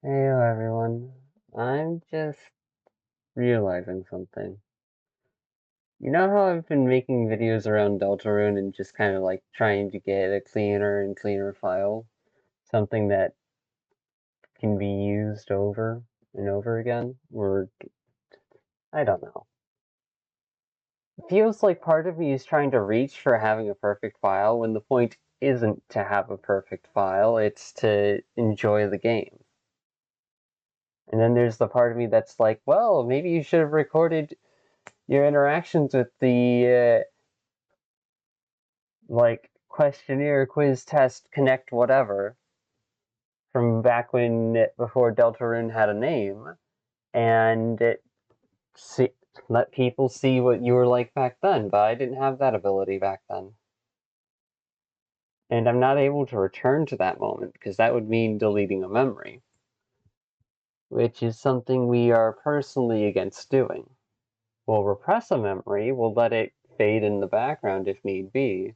Hey everyone, I'm just realizing something. You know how I've been making videos around Deltarune and just kind of like trying to get a cleaner and cleaner file? Something that can be used over and over again? Or, I don't know. It feels like part of me is trying to reach for having a perfect file when the point isn't to have a perfect file, it's to enjoy the game. And then there's the part of me that's like, well, maybe you should have recorded your interactions with the like questionnaire, quiz, test, connect, whatever from back when before Deltarune had a name, and see, let people see what you were like back then. But I didn't have that ability back then, and I'm not able to return to that moment because that would mean deleting a memory, which is something we are personally against doing. We'll repress a memory, we'll let it fade in the background if need be,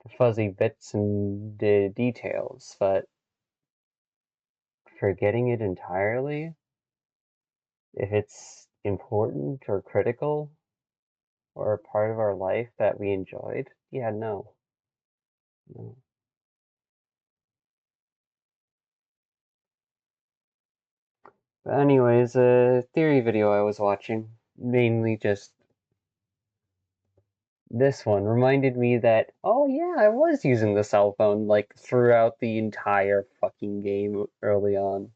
the fuzzy bits and details, but forgetting it entirely, if it's important or critical or a part of our life that we enjoyed, yeah, no. No. But anyways, a theory video I was watching, mainly just this one, reminded me that, oh yeah, I was using the cell phone like throughout the entire fucking game early on.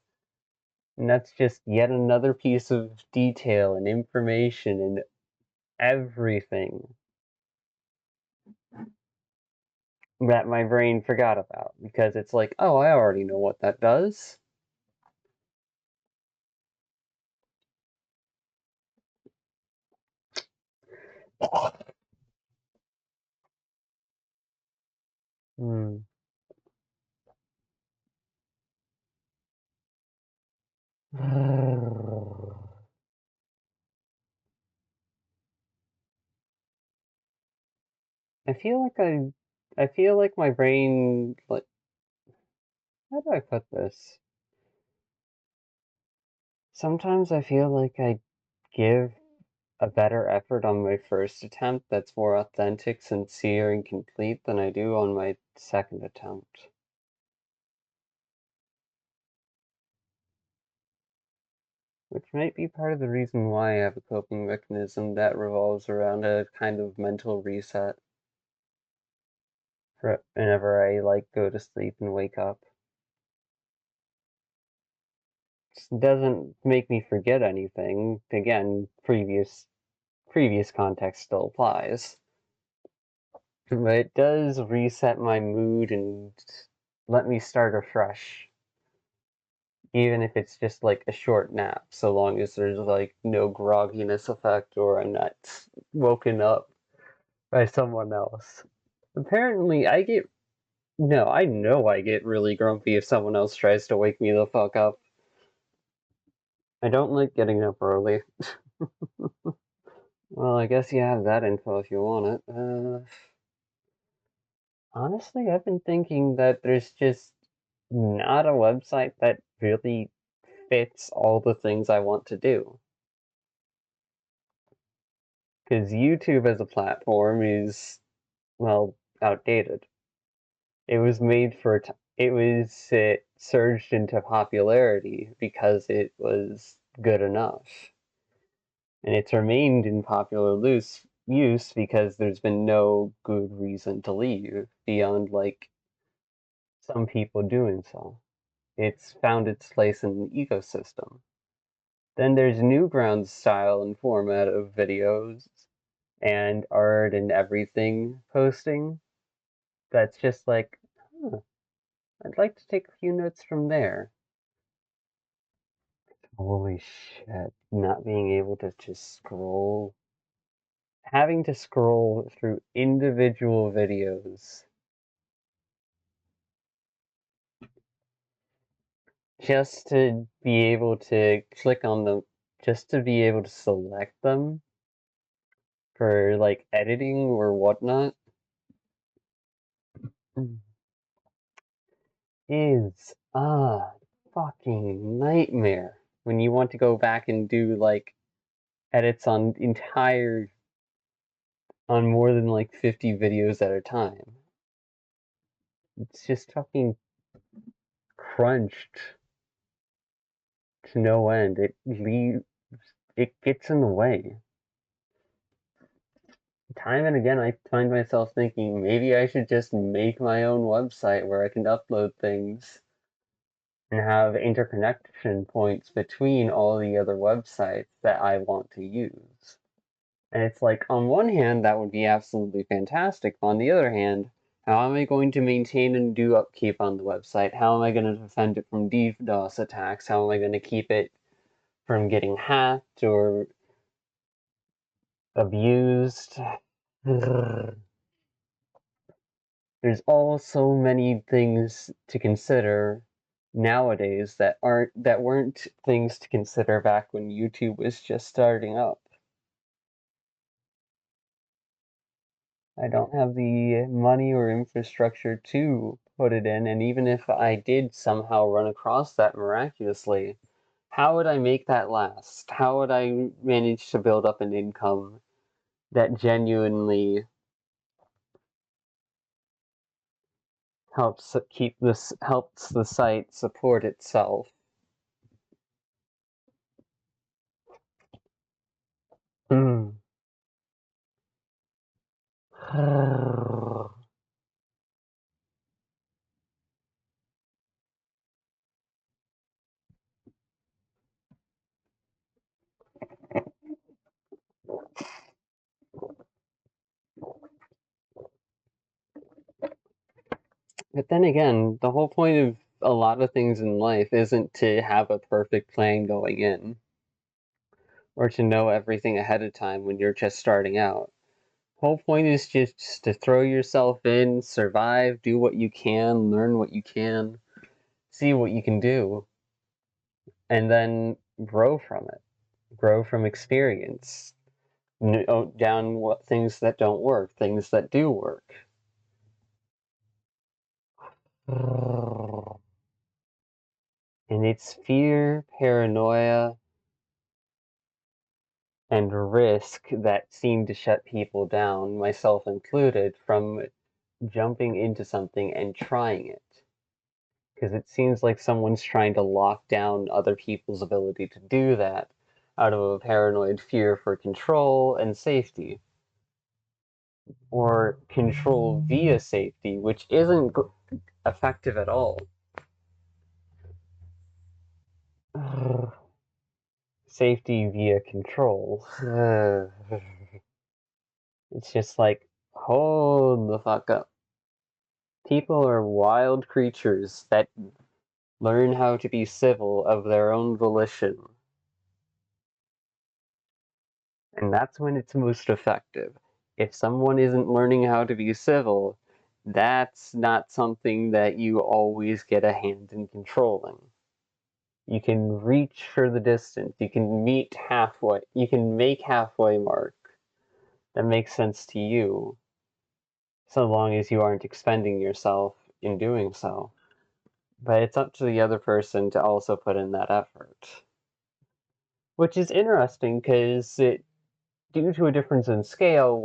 And that's just yet another piece of detail and information and everything that my brain forgot about because it's like, oh, I already know what that does. Hmm. I feel like I feel like my brain, like, how do I put this? Sometimes I feel like I give a better effort on my first attempt that's more authentic, sincere, and complete than I do on my second attempt. Which might be part of the reason why I have a coping mechanism that revolves around a kind of mental reset for whenever I like go to sleep and wake up. It doesn't make me forget anything. Again, previous context still applies. But it does reset my mood and let me start afresh. Even if it's just like a short nap, so long as there's like no grogginess effect or I'm not woken up by someone else. Apparently, I know I get really grumpy if someone else tries to wake me the fuck up. I don't like getting up early. Well, I guess you have that info if you want it. Honestly, I've been thinking that there's just not a website that really fits all the things I want to do. Because YouTube as a platform is, well, outdated. It was made for, it surged into popularity because it was good enough. And it's remained in popular use because there's been no good reason to leave beyond, like, some people doing so. It's found its place in the ecosystem. Then there's Newgrounds style and format of videos and art and everything posting that's just like, huh, I'd like to take a few notes from there. Holy shit, not being able to just scroll, having to scroll through individual videos just to be able to click on them, just to be able to select them for like editing or whatnot is fucking nightmare when you want to go back and do like edits on more than like 50 videos at a time. It's just fucking crunched to no end. It gets in the way. Time and again, I find myself thinking maybe I should just make my own website where I can upload things and have interconnection points between all the other websites that I want to use. And it's like, on one hand, that would be absolutely fantastic. On the other hand, how am I going to maintain and do upkeep on the website? How am I going to defend it from DDoS attacks? How am I going to keep it from getting hacked or abused? There's all so many things to consider nowadays that weren't things to consider back when YouTube was just starting up. I don't have the money or infrastructure to put it in, and even if I did somehow run across that miraculously, how would I make that last? How would I manage to build up an income that genuinely helps the site support itself? Hmm. But then again, the whole point of a lot of things in life isn't to have a perfect plan going in, or to know everything ahead of time when you're just starting out. Whole point is just to throw yourself in, survive, do what you can, learn what you can, see what you can do, and then grow from it. Grow from experience. Note down what things that don't work, things that do work. And it's fear, paranoia, and risk that seem to shut people down, myself included, from jumping into something and trying it. Because it seems like someone's trying to lock down other people's ability to do that out of a paranoid fear for control and safety. Or control via safety, which isn't effective at all. Safety via control. It's just like, hold the fuck up. People are wild creatures that learn how to be civil of their own volition. And that's when it's most effective. If someone isn't learning how to be civil, that's not something that you always get a hand in controlling. You can reach for the distance, you can meet halfway, you can make halfway mark that makes sense to you, so long as you aren't expending yourself in doing so. But it's up to the other person to also put in that effort. Which is interesting because due to a difference in scale,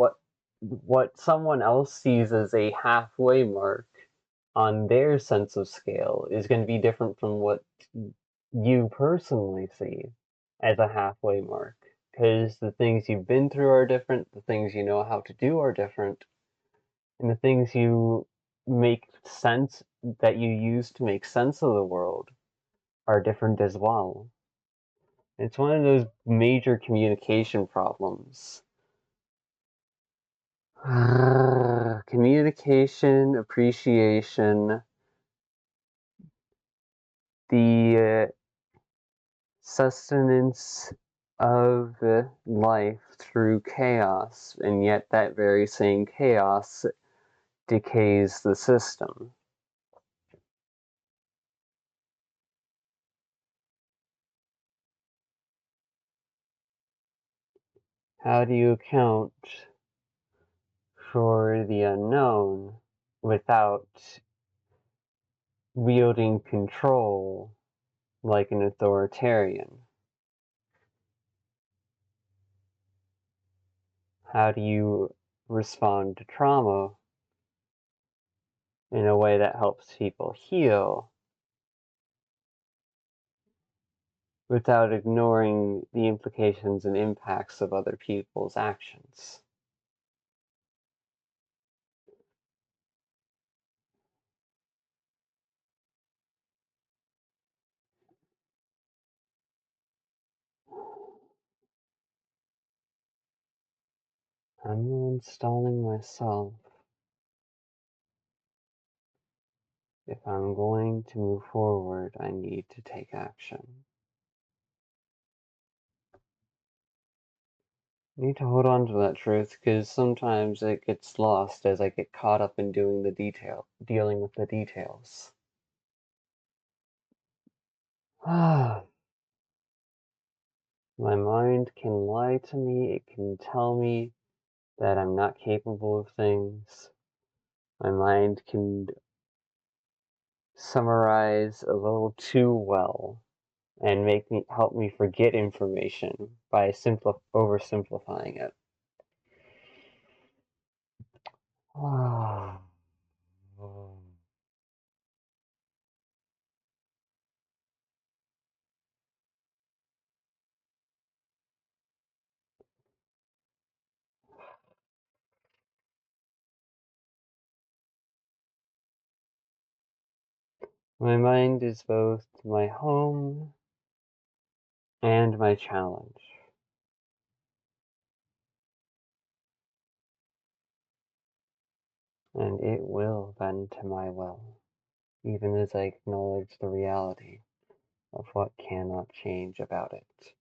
what someone else sees as a halfway mark on their sense of scale is going to be different from what you personally see as a halfway mark. Because the things you've been through are different, the things you know how to do are different, and the things you make sense that you use to make sense of the world are different as well. It's one of those major communication problems. Communication, appreciation, the sustenance of life through chaos, and yet that very same chaos decays the system. How do you account for the unknown without wielding control like an authoritarian? How do you respond to trauma in a way that helps people heal without ignoring the implications and impacts of other people's actions? I'm installing myself. If I'm going to move forward, I need to take action. I need to hold on to that truth because sometimes it gets lost as I get caught up in dealing with the details. My mind can lie to me, it can tell me that I'm not capable of things. My mind can summarize a little too well and help me forget information by oversimplifying it. My mind is both my home and my challenge, and it will bend to my will, even as I acknowledge the reality of what cannot change about it.